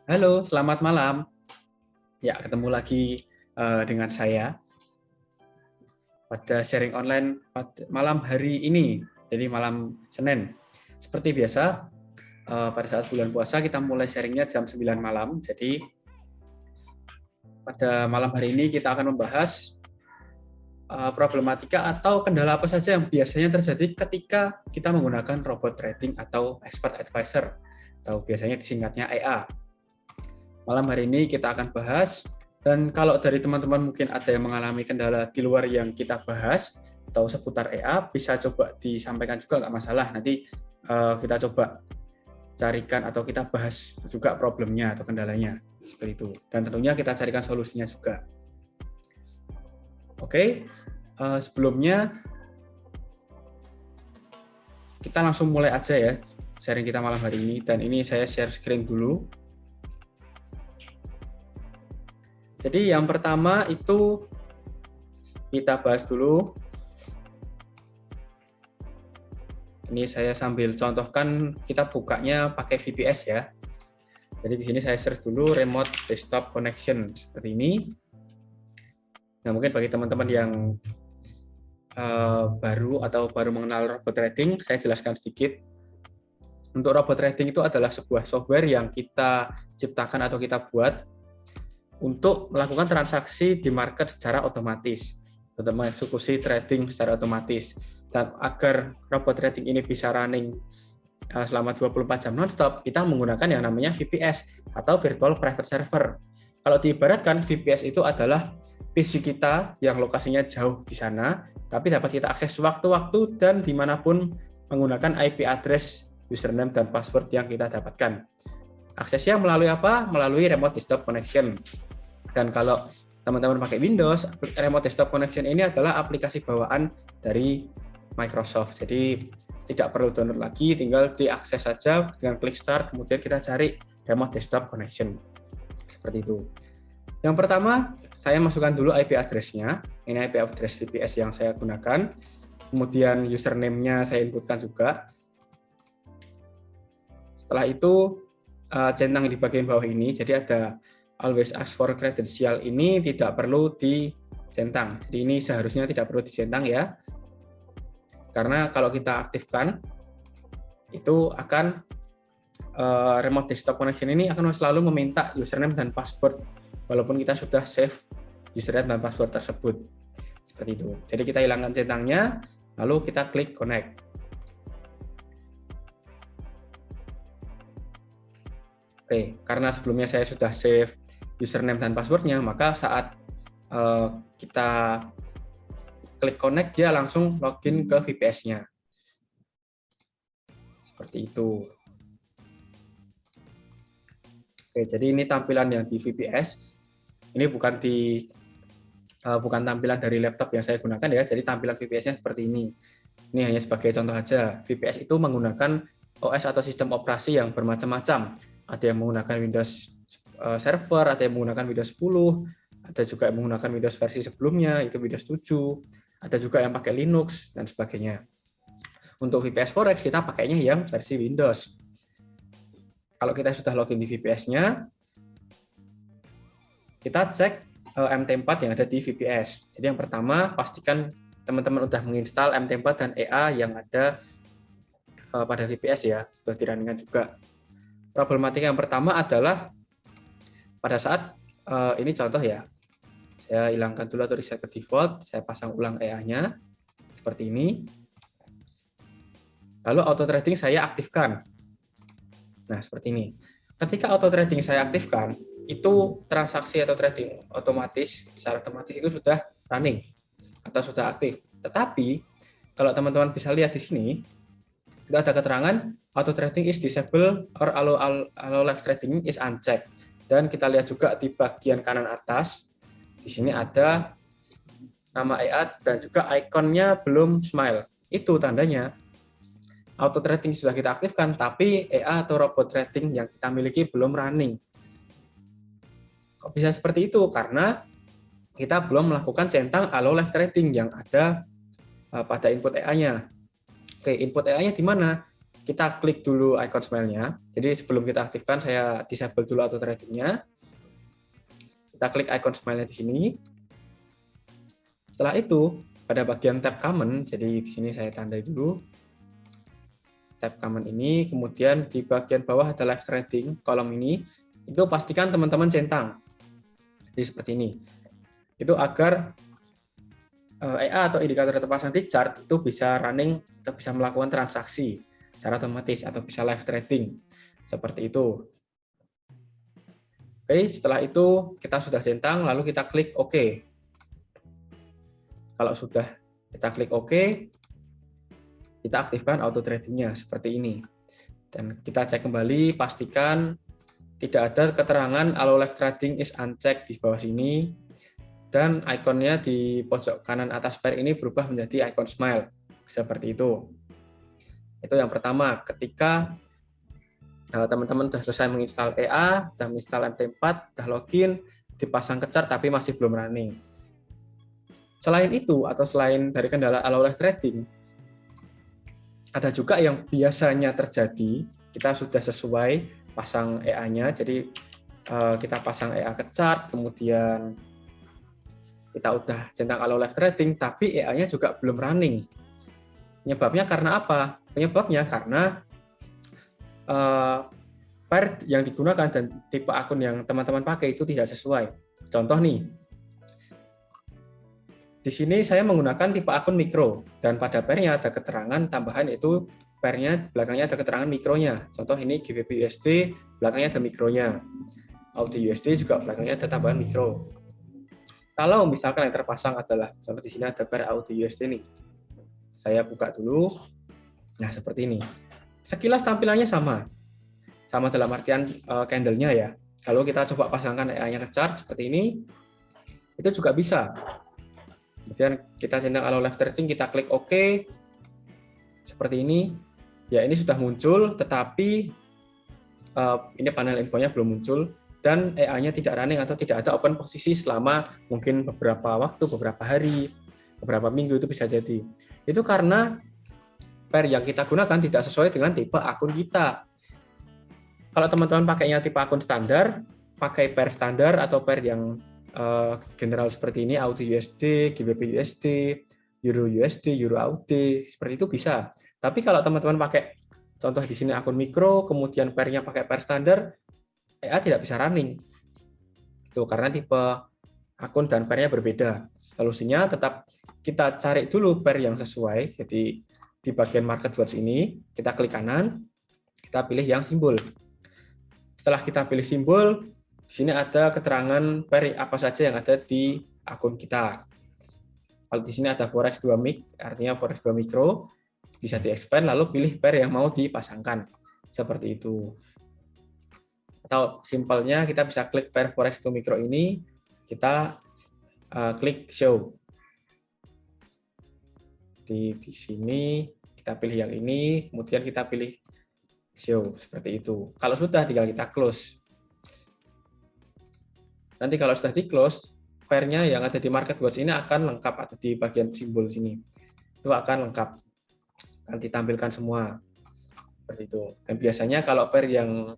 Halo, selamat malam. Ya, ketemu lagi dengan saya pada sharing online pada malam hari ini, jadi malam Senin. Seperti biasa, pada saat bulan puasa kita mulai sharingnya jam 9 malam. Jadi pada malam hari ini kita akan membahas problematika atau kendala apa saja yang biasanya terjadi ketika kita menggunakan robot trading atau expert advisor, atau biasanya disingkatnya EA. Malam hari ini kita akan bahas, dan kalau dari teman-teman mungkin ada yang mengalami kendala di luar yang kita bahas atau seputar EA, bisa coba disampaikan juga, nggak masalah. Nanti kita coba carikan atau kita bahas juga problemnya atau kendalanya, seperti itu. Dan tentunya kita carikan solusinya juga. Oke, sebelumnya kita langsung mulai aja ya sharing kita malam hari ini, dan ini saya share screen dulu. Jadi yang pertama itu kita bahas dulu. Ini saya sambil contohkan, kita bukanya pakai VPS ya. Jadi di sini saya search dulu remote desktop connection seperti ini. Nah, mungkin bagi teman-teman yang baru atau baru mengenal robot trading, saya jelaskan sedikit. Untuk robot trading itu adalah sebuah software yang kita ciptakan atau kita buat untuk melakukan transaksi di market secara otomatis, untuk mengeksekusi trading secara otomatis. Dan agar robot trading ini bisa running selama 24 jam non-stop, kita menggunakan yang namanya VPS atau Virtual Private Server. Kalau diibaratkan, VPS itu adalah PC kita yang lokasinya jauh di sana, tapi dapat kita akses sewaktu-waktu dan dimanapun menggunakan IP address, username, dan password yang kita dapatkan. Aksesnya melalui apa? Melalui remote desktop connection. Dan kalau teman-teman pakai Windows, remote desktop connection ini adalah aplikasi bawaan dari Microsoft. Jadi tidak perlu download lagi, tinggal diakses saja dengan klik start, kemudian kita cari remote desktop connection. Seperti itu. Yang pertama, saya masukkan dulu IP address-nya. Ini IP address VPS yang saya gunakan. Kemudian username-nya saya inputkan juga. Setelah itu, centang di bagian bawah ini, jadi ada always ask for credential, ini tidak perlu dicentang. Jadi ini seharusnya tidak perlu dicentang ya. Karena kalau kita aktifkan, itu akan remote desktop connection ini akan selalu meminta username dan password, walaupun kita sudah save username dan password tersebut. Seperti itu. Jadi kita hilangkan centangnya, lalu kita klik connect. Oke, karena sebelumnya saya sudah save username dan passwordnya, maka saat kita klik connect, dia langsung login ke VPS-nya. Seperti itu. Oke, jadi ini tampilan yang di VPS. Ini bukan tampilan dari laptop yang saya gunakan ya. Jadi tampilan VPS-nya seperti ini. Ini hanya sebagai contoh aja. VPS itu menggunakan OS atau sistem operasi yang bermacam-macam. Ada yang menggunakan Windows Server, ada yang menggunakan Windows 10, ada juga yang menggunakan Windows versi sebelumnya, itu Windows 7, ada juga yang pakai Linux, dan sebagainya. Untuk VPS Forex, kita pakainya yang versi Windows. Kalau kita sudah login di VPS-nya, kita cek MT4 yang ada di VPS. Jadi yang pertama, pastikan teman-teman sudah menginstal MT4 dan EA yang ada pada VPS ya, sudah dirunning juga. Problematika yang pertama adalah pada saat ini contoh ya, saya hilangkan dulu atau reset ke default, saya pasang ulang EA-nya seperti ini. Lalu auto trading saya aktifkan. Nah, seperti ini. Ketika auto trading saya aktifkan, itu transaksi atau trading otomatis, secara otomatis itu sudah running atau sudah aktif. Tetapi kalau teman-teman bisa lihat di sini, itu ada keterangan auto trading is disabled or allow live trading is unchecked. Dan kita lihat juga di bagian kanan atas, di sini ada nama EA dan juga ikonnya belum smile. Itu tandanya auto trading sudah kita aktifkan, tapi EA atau robot trading yang kita miliki belum running. Kok bisa seperti itu? Karena kita belum melakukan centang allow live trading yang ada pada input EA-nya. Oke, input EA-nya di mana? kita klik dulu icon smile-nya. Jadi sebelum kita aktifkan, saya disable dulu auto trading-nya. Kita klik icon smile-nya di sini. Setelah itu, pada bagian tab common, jadi di sini saya tandai dulu tab common ini, kemudian di bagian bawah ada live trading, kolom ini, itu pastikan teman-teman centang. Jadi seperti ini. Itu agar EA atau indikator terpasang di chart itu bisa running atau bisa melakukan transaksi secara otomatis atau bisa live trading seperti itu. Oke, setelah itu kita sudah centang, lalu kita klik OK. Kalau sudah kita klik OK, kita aktifkan auto tradingnya seperti ini. Dan kita cek kembali, pastikan tidak ada keterangan allow live trading is unchecked di bawah sini. Dan ikonnya di pojok kanan atas pair ini berubah menjadi icon smile. Seperti itu. Itu yang pertama, ketika teman-teman sudah selesai menginstal EA, sudah menginstal MT4, sudah login, dipasang ke chart tapi masih belum running. Selain itu, atau selain dari kendala allow live trading, ada juga yang biasanya terjadi, kita sudah sesuai pasang EA-nya, jadi kita pasang EA ke chart, kemudian kita udah centang allow live trading, tapi EA-nya juga belum running. Penyebabnya karena apa? Penyebabnya karena pair yang digunakan dan tipe akun yang teman-teman pakai itu tidak sesuai. Contoh nih, di sini saya menggunakan tipe akun mikro, dan pada pairnya ada keterangan tambahan itu pairnya belakangnya ada keterangan mikronya. Contoh ini GBP USD, belakangnya ada mikronya. AUD USD juga belakangnya ada tambahan mikro. Kalau misalkan yang terpasang adalah, contoh di sini ada pair AUD USD nih. Saya buka dulu. Nah, seperti ini. Sekilas tampilannya sama. Sama dalam artian candle-nya ya. Kalau kita coba pasangkan EA-nya ke chart seperti ini, itu juga bisa. Kemudian kita centang allow live trading, kita klik OK. Seperti ini. Ya, ini sudah muncul, tetapi ini panel infonya belum muncul. Dan EA-nya tidak running atau tidak ada open posisi selama mungkin beberapa waktu, beberapa hari, beberapa minggu itu bisa jadi. Itu karena pair yang kita gunakan tidak sesuai dengan tipe akun kita. Kalau teman-teman pakainya tipe akun standar, pakai pair standar atau pair yang general seperti ini, AUD USD, GBP USD, Euro USD, Euro AUD, seperti itu bisa. Tapi kalau teman-teman pakai, contoh di sini akun mikro, kemudian pairnya pakai pair standar, EA tidak bisa running. Itu karena tipe akun dan pairnya berbeda. Solusinya tetap kita cari dulu pair yang sesuai. Jadi di bagian market watch ini, kita klik kanan, kita pilih yang simbol. Setelah kita pilih simbol, di sini ada keterangan pair apa saja yang ada di akun kita. Kalau di sini ada Forex 2 Mic, artinya Forex 2 Micro, bisa di-expand lalu pilih pair yang mau dipasangkan. Seperti itu. Atau simpelnya kita bisa klik pair Forex 2 Micro ini, kita klik show. Di sini kita pilih yang ini, kemudian kita pilih show seperti itu. Kalau sudah tinggal kita close. Nanti kalau sudah di close, pairnya yang ada di market watch ini akan lengkap, atau di bagian simbol sini itu akan lengkap, akan ditampilkan semua seperti itu. Dan biasanya kalau pair yang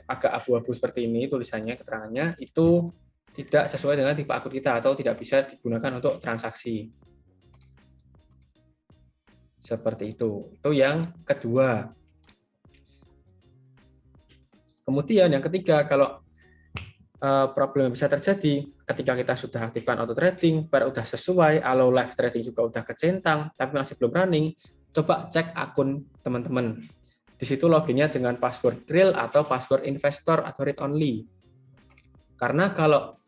agak abu-abu seperti ini tulisannya, keterangannya itu tidak sesuai dengan tipe akun kita atau tidak bisa digunakan untuk transaksi. Seperti itu. Itu yang kedua. Kemudian yang ketiga, kalau problem yang bisa terjadi ketika kita sudah aktifkan auto trading, pair udah sesuai, allow live trading juga udah kecentang, tapi masih belum running, coba cek akun teman-teman. Di situ loginnya dengan password real atau password investor atau read only. Karena kalau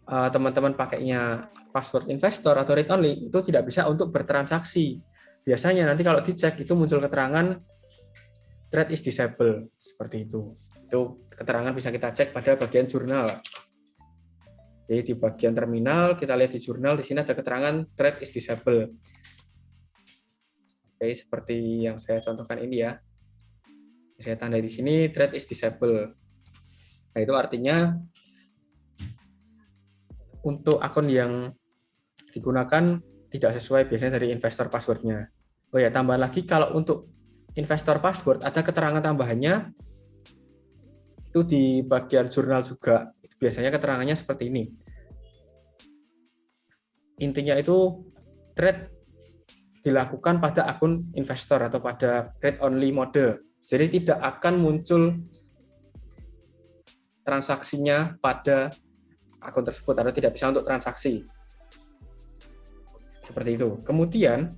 teman-teman pakainya password investor atau read only, itu tidak bisa untuk bertransaksi. Biasanya nanti kalau dicek itu muncul keterangan trade is disabled, seperti itu. Itu keterangan bisa kita cek pada bagian jurnal. Jadi di bagian terminal kita lihat di jurnal, di sini ada keterangan trade is disabled. Oke, seperti yang saya contohkan ini ya. Saya tandai di sini trade is disabled. Nah, itu artinya untuk akun yang digunakan tidak sesuai biasanya dari investor passwordnya. Oh ya, tambahan lagi kalau untuk investor password ada keterangan tambahannya itu di bagian jurnal juga. Biasanya keterangannya seperti ini. Intinya itu trade dilakukan pada akun investor atau pada read only mode. Jadi tidak akan muncul transaksinya pada akun tersebut atau tidak bisa untuk transaksi. Seperti itu. Kemudian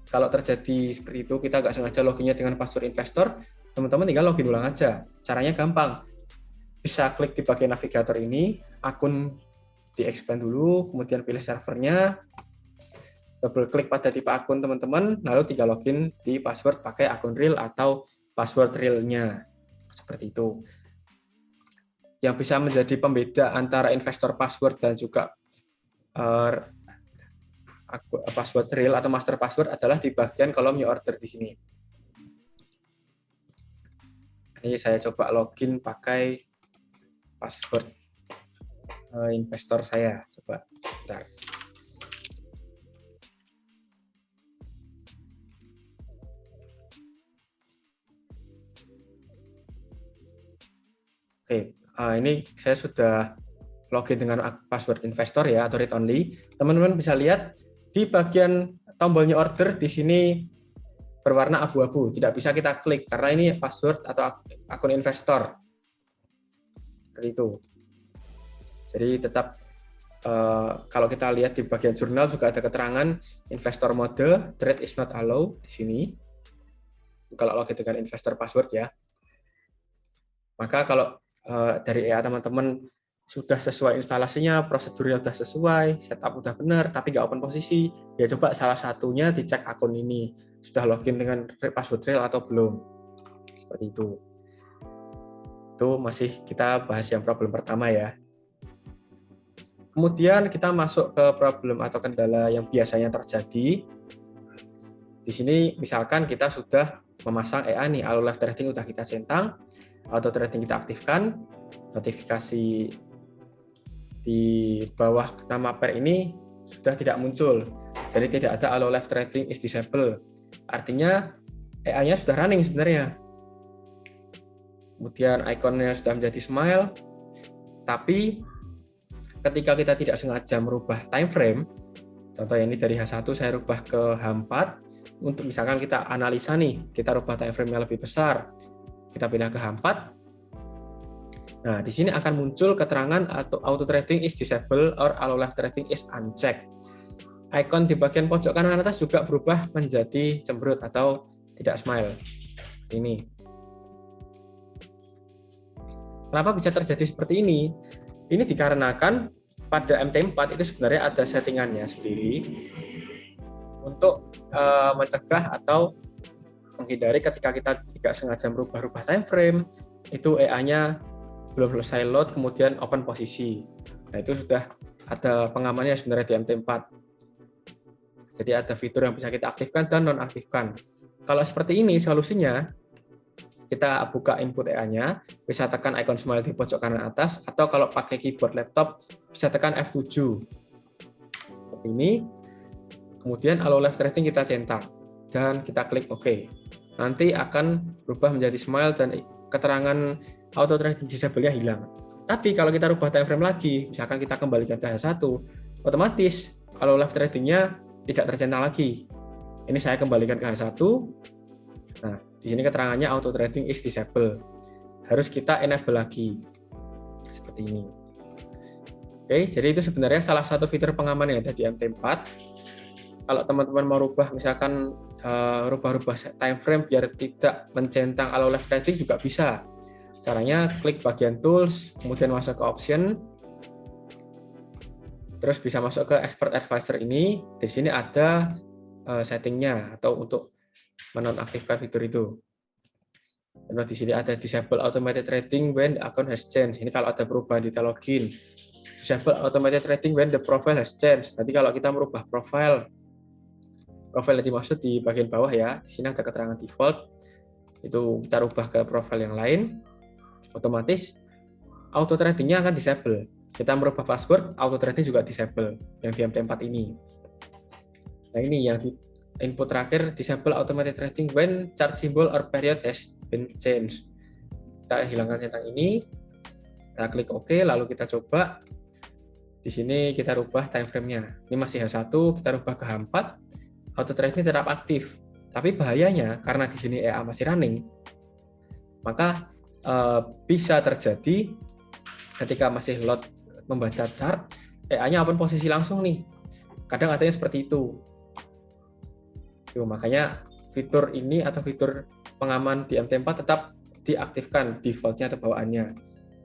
kalau terjadi seperti itu, kita nggak sengaja loginnya dengan password investor, teman-teman tinggal login ulang aja. Caranya gampang. Bisa klik di bagian navigator ini, akun di-expand dulu, kemudian pilih servernya, double klik pada tipe akun teman-teman, lalu tinggal login di password pakai akun real atau password realnya. Seperti itu. Yang bisa menjadi pembeda antara investor password dan juga password real atau master password adalah di bagian kolom new order di sini. Ini saya coba login pakai password investor saya. Coba, bentar. Oke, ini saya sudah login dengan password investor ya atau read only. Teman-teman bisa lihat di bagian tombolnya order di sini berwarna abu-abu, tidak bisa kita klik karena ini password atau akun investor. Seperti itu. Jadi tetap kalau kita lihat di bagian jurnal juga ada keterangan investor mode, trade is not allowed di sini. Kalau login dengan investor password ya. Maka kalau dari EA teman-teman sudah sesuai instalasinya, prosedurnya sudah sesuai, setup udah benar, tapi nggak open posisi, ya coba salah satunya dicek akun ini, sudah login dengan password real atau belum. Seperti itu. Itu masih kita bahas yang problem pertama ya. Kemudian kita masuk ke problem atau kendala yang biasanya terjadi. Di sini misalkan kita sudah memasang EA nih, Allo Live Trading udah kita centang, auto trading kita aktifkan, notifikasi di bawah nama pair ini sudah tidak muncul. Jadi tidak ada Allo Live Trading is disabled. Artinya EA-nya sudah running sebenarnya. Kemudian ikonnya sudah menjadi smile. Tapi ketika kita tidak sengaja merubah time frame, contohnya ini dari H1 saya rubah ke H4, untuk misalkan kita analisa nih, kita rubah time frame-nya lebih besar, kita pindah ke H4. Nah, di sini akan muncul keterangan atau auto trading is disabled or Allo Live Trading is unchecked. Icon di bagian pojok kanan atas juga berubah menjadi cemberut atau tidak smile. Ini. Kenapa bisa terjadi seperti ini? Ini dikarenakan pada MT4 itu sebenarnya ada settingannya sendiri untuk mencegah atau menghindari ketika kita tidak sengaja merubah-rubah time frame, itu EA-nya belum selesai load, kemudian open posisi. Nah, itu sudah ada pengamannya sebenarnya di MT4. Jadi ada fitur yang bisa kita aktifkan dan nonaktifkan. Kalau seperti ini solusinya, kita buka input EA-nya, bisa tekan icon smile di pojok kanan atas, atau kalau pakai keyboard laptop, bisa tekan F7. Seperti ini. Kemudian Allo Live Trading kita centang, dan kita klik OK. Nanti akan berubah menjadi smile dan keterangan auto trading disable-nya hilang. Tapi kalau kita rubah time frame lagi, misalkan kita kembalikan ke H1, otomatis Allo Live Trading-nya tidak tercentang lagi. Ini saya kembalikan ke H1. Nah, di sini keterangannya auto trading is disabled. Harus kita enable lagi. Seperti ini. Oke, jadi itu sebenarnya salah satu fitur pengaman yang ada di MT4. Kalau teman-teman mau rubah, misalkan rubah-rubah time frame biar tidak mencentang Allo Live Trading juga bisa. Caranya klik bagian tools, kemudian masuk ke option, terus bisa masuk ke expert advisor ini. Di sini ada settingnya atau untuk menonaktifkan fitur itu. Lalu di sini ada disable automated trading when the account has changed. Ini kalau ada perubahan di login. Disable automated trading when the profile has changed. Nanti kalau kita merubah profile yang dimaksud di bagian bawah ya. Di sini ada keterangan default. Itu kita rubah ke profile yang lain. Otomatis auto tradingnya akan disable. Kita merubah password, auto trading juga disable yang di MT4 ini. Nah, ini yang input terakhir, disable automatic threading when chart symbol or period has been changed. Kita hilangkan centang ini, kita klik OK, lalu kita coba. Di sini kita rubah time frame-nya. Ini masih H1, kita rubah ke H4. Auto threading tetap aktif. Tapi bahayanya karena di sini EA masih running, maka bisa terjadi ketika masih load membaca chart, EA-nya open posisi langsung nih. Kadang ada yang seperti itu. Makanya fitur ini atau fitur pengaman di MT4 tetap diaktifkan default-nya atau bawaannya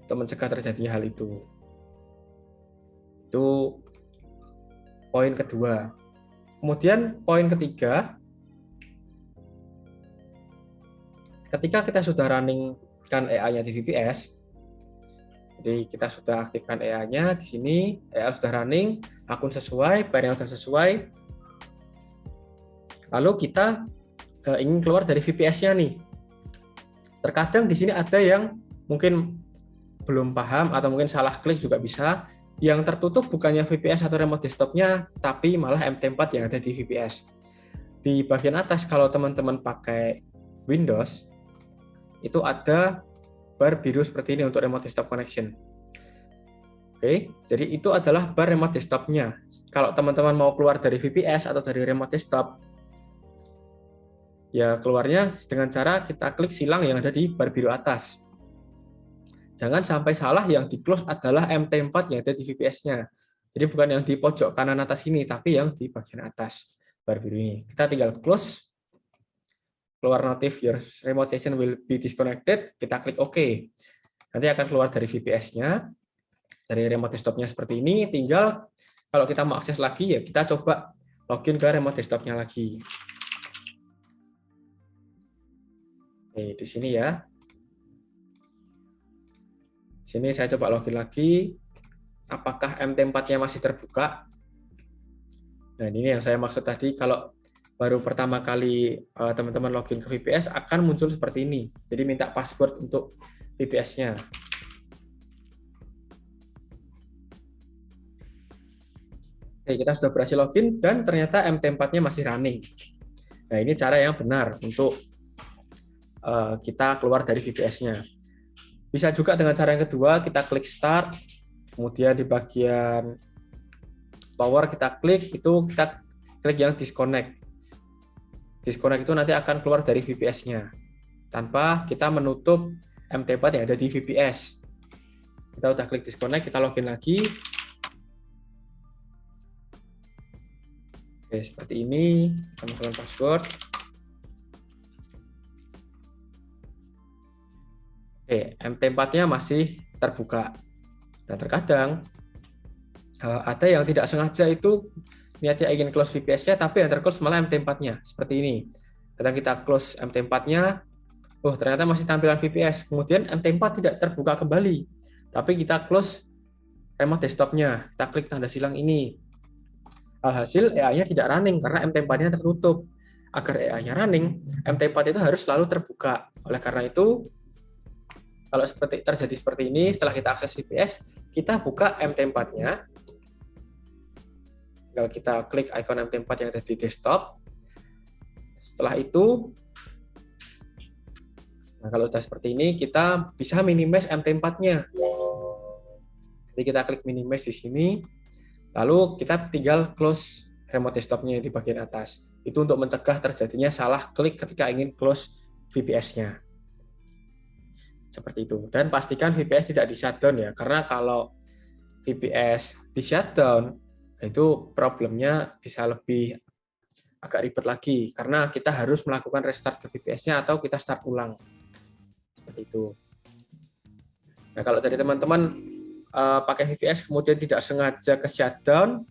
untuk mencegah terjadinya hal itu. Itu poin kedua. Kemudian poin ketiga, ketika kita sudah running kan EA-nya di VPS, jadi kita sudah aktifkan EA-nya di sini, EA sudah running, akun sesuai, barang sudah sesuai, lalu kita ingin keluar dari VPS-nya nih. Terkadang di sini ada yang mungkin belum paham atau mungkin salah klik juga bisa. Yang tertutup bukannya VPS atau remote desktop-nya, tapi malah MT4 yang ada di VPS. Di bagian atas kalau teman-teman pakai Windows, itu ada bar biru seperti ini untuk remote desktop connection. Oke, jadi itu adalah bar remote desktop-nya. Kalau teman-teman mau keluar dari VPS atau dari remote desktop, ya keluarnya dengan cara kita klik silang yang ada di bar biru atas. Jangan sampai salah, yang di close adalah MT4 yang ada di VPS-nya. Jadi bukan yang di pojok kanan atas ini, tapi yang di bagian atas bar biru ini. Kita tinggal close. Keluar notif your remote session will be disconnected, kita klik OK. Nanti akan keluar dari VPS-nya, dari remote desktop-nya seperti ini. Tinggal kalau kita mau akses lagi, ya kita coba login ke remote desktop-nya lagi. Oke, di sini ya. Di sini saya coba login lagi. Apakah MT4-nya masih terbuka? Nah, ini yang saya maksud tadi, kalau baru pertama kali teman-teman login ke VPS akan muncul seperti ini. Jadi minta password untuk VPS-nya. Oke, kita sudah berhasil login dan ternyata MT4-nya masih running. Nah, ini cara yang benar untuk kita keluar dari VPS-nya. Bisa juga dengan cara yang kedua, kita klik start, kemudian di bagian power kita klik, itu kita klik yang disconnect. Disconnect itu nanti akan keluar dari VPS-nya tanpa kita menutup MT4 yang ada di VPS. Kita udah klik disconnect, kita login lagi. Oke, seperti ini, kita masukkan password. Oke, MT4-nya masih terbuka. Nah, terkadang ada yang tidak sengaja itu niatnya ingin close VPS-nya, tapi yang terclose malah MT4-nya. Seperti ini. Kadang kita close MT4-nya, oh ternyata masih tampilan VPS. Kemudian MT4 tidak terbuka kembali, tapi kita close remote desktop-nya. Kita klik tanda silang ini. Alhasil EA-nya tidak running karena MT4-nya tertutup. Agar EA-nya running, MT4 itu harus selalu terbuka. Oleh karena itu, kalau terjadi seperti ini, setelah kita akses VPS, kita buka MT4-nya. Tinggal kita klik icon MT4 yang ada di desktop. Setelah itu, nah kalau sudah seperti ini, kita bisa minimize MT4-nya. Jadi kita klik minimize di sini, lalu kita tinggal close remote desktop-nya di bagian atas. Itu untuk mencegah terjadinya salah klik ketika ingin close VPS-nya. Seperti itu. Dan pastikan VPS tidak di shutdown ya, karena kalau VPS di shutdown, itu problemnya bisa lebih agak ribet lagi, karena kita harus melakukan restart ke VPS-nya atau kita start ulang. Seperti itu. Nah, kalau dari teman-teman pakai VPS kemudian tidak sengaja ke shutdown,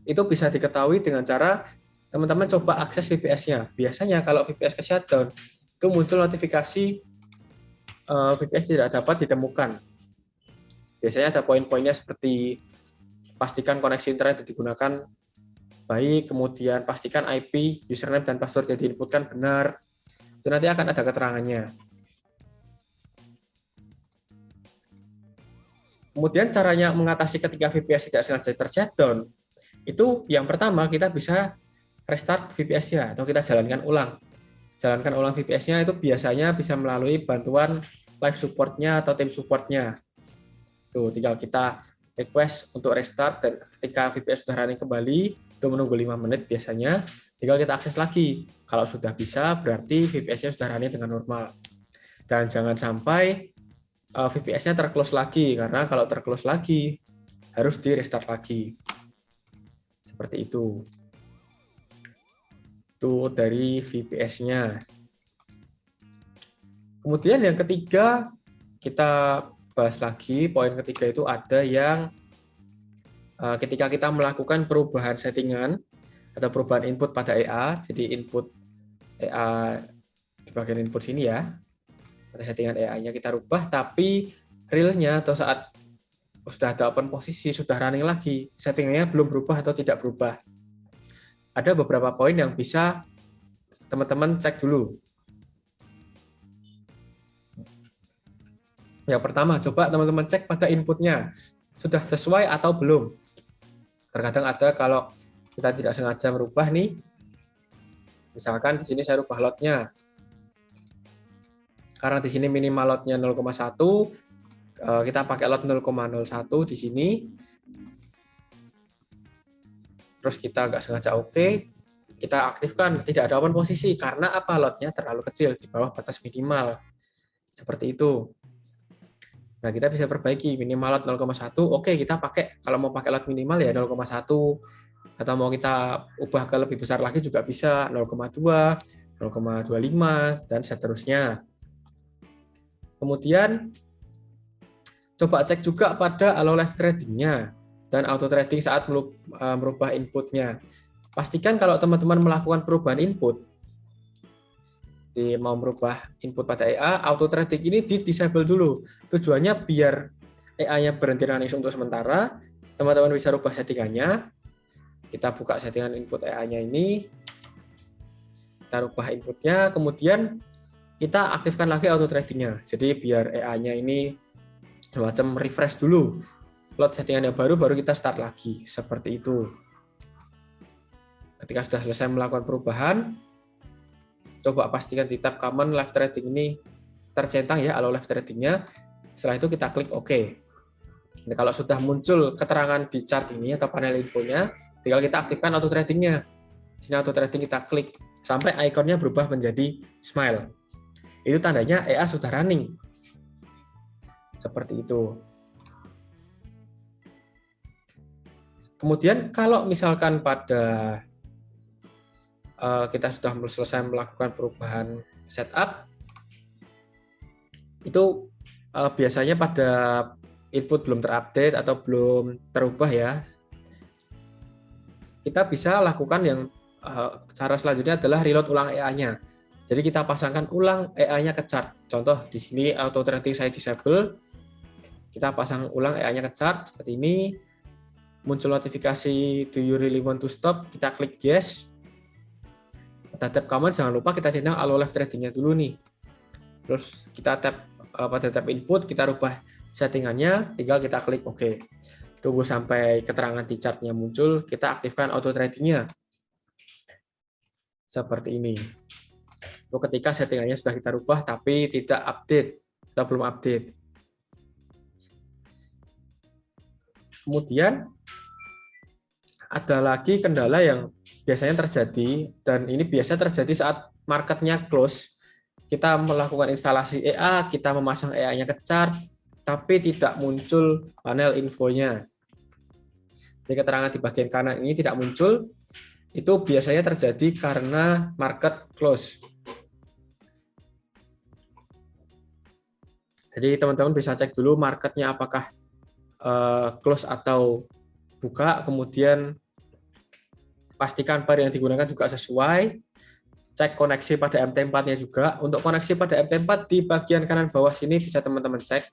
itu bisa diketahui dengan cara teman-teman coba akses VPS-nya. Biasanya kalau VPS ke shutdown, itu muncul notifikasi VPS tidak dapat ditemukan. Biasanya ada poin-poinnya seperti pastikan koneksi internet yang digunakan baik, kemudian pastikan IP, username, dan password yang diinputkan benar. Itu nanti akan ada keterangannya. Kemudian caranya mengatasi ketika VPS tidak sengaja tershutdown, itu yang pertama kita bisa restart VPS-nya atau kita jalankan ulang. Jalankan ulang VPS-nya itu biasanya bisa melalui bantuan live support-nya atau tim support-nya. Tuh, tinggal kita request untuk restart, dan ketika VPS sudah running kembali, itu menunggu 5 menit biasanya, tinggal kita akses lagi. Kalau sudah bisa, berarti VPS-nya sudah running dengan normal. Dan jangan sampai VPS-nya terclose lagi, karena kalau terclose lagi, harus di restart lagi. Seperti itu. Itu dari VPS-nya. Kemudian yang ketiga, kita bahas lagi, poin ketiga itu ada yang ketika kita melakukan perubahan settingan atau perubahan input pada EA, jadi input EA di bagian input sini ya, pada settingan EA-nya kita rubah, tapi realnya atau saat sudah ada open posisi, sudah running lagi, settingannya belum berubah atau tidak berubah. Ada beberapa poin yang bisa teman-teman cek dulu. Yang pertama, coba teman-teman cek pada inputnya, sudah sesuai atau belum. Terkadang ada kalau kita tidak sengaja merubah nih, misalkan di sini saya rubah lotnya. Karena di sini minimal lotnya 0,1, kita pakai lot 0,01 di sini. Terus kita nggak sengaja oke, kita aktifkan tidak ada open posisi karena apa? Lotnya terlalu kecil di bawah batas minimal. Seperti itu. Nah, kita bisa perbaiki minimal lot 0,1. Oke, kita pakai, kalau mau pakai lot minimal ya 0,1, atau mau kita ubah ke lebih besar lagi juga bisa, 0,2, 0,25 dan seterusnya. Kemudian coba cek juga pada allow live trading-nya dan auto trading saat merubah inputnya. Pastikan kalau teman-teman melakukan perubahan input, mau merubah input pada EA, auto trading ini di-disable dulu. Tujuannya biar EA-nya berhenti running untuk sementara, teman-teman bisa rubah settingannya. Kita buka settingan input EA-nya ini, kita rubah inputnya, kemudian kita aktifkan lagi auto trading-nya. Jadi biar EA-nya ini semacam refresh dulu. Load settingan yang baru kita start lagi. Seperti itu. Ketika sudah selesai melakukan perubahan, coba pastikan di tab common live trading ini tercentang ya allow live trading-nya. Setelah itu kita klik OK. Nah, kalau sudah muncul keterangan di chart ini atau panel infonya, tinggal kita aktifkan auto trading-nya. Sini auto trading kita klik sampai ikonnya berubah menjadi smile. Itu tandanya EA sudah running. Seperti itu. Kemudian kalau misalkan pada kita sudah selesai melakukan perubahan setup, itu biasanya pada input belum terupdate atau belum terubah ya, kita bisa lakukan yang cara selanjutnya adalah reload ulang EA-nya. Jadi kita pasangkan ulang EA-nya ke chart. Contoh di sini auto trading saya disable, kita pasang ulang EA-nya ke chart seperti ini. Muncul notifikasi do you really want to stop, kita klik yes. Pada tab command jangan lupa kita centang allow live trading-nya dulu nih. Terus kita tab pada tab input, kita rubah settingannya, tinggal kita klik OK. Tunggu sampai keterangan di chart-nya muncul, kita aktifkan auto trading-nya. Seperti ini. Itu ketika settingannya sudah kita rubah tapi tidak update atau belum update. Kemudian ada lagi kendala yang biasanya terjadi, dan ini biasa terjadi saat marketnya close. Kita melakukan instalasi EA, kita memasang EA-nya ke chart, tapi tidak muncul panel infonya. Jadi keterangan di bagian kanan ini tidak muncul, itu biasanya terjadi karena market close. Jadi teman-teman bisa cek dulu marketnya apakah close atau buka, kemudian pastikan bar yang digunakan juga sesuai, cek koneksi pada MT4-nya juga. Untuk koneksi pada MT4 di bagian kanan bawah sini bisa teman-teman cek,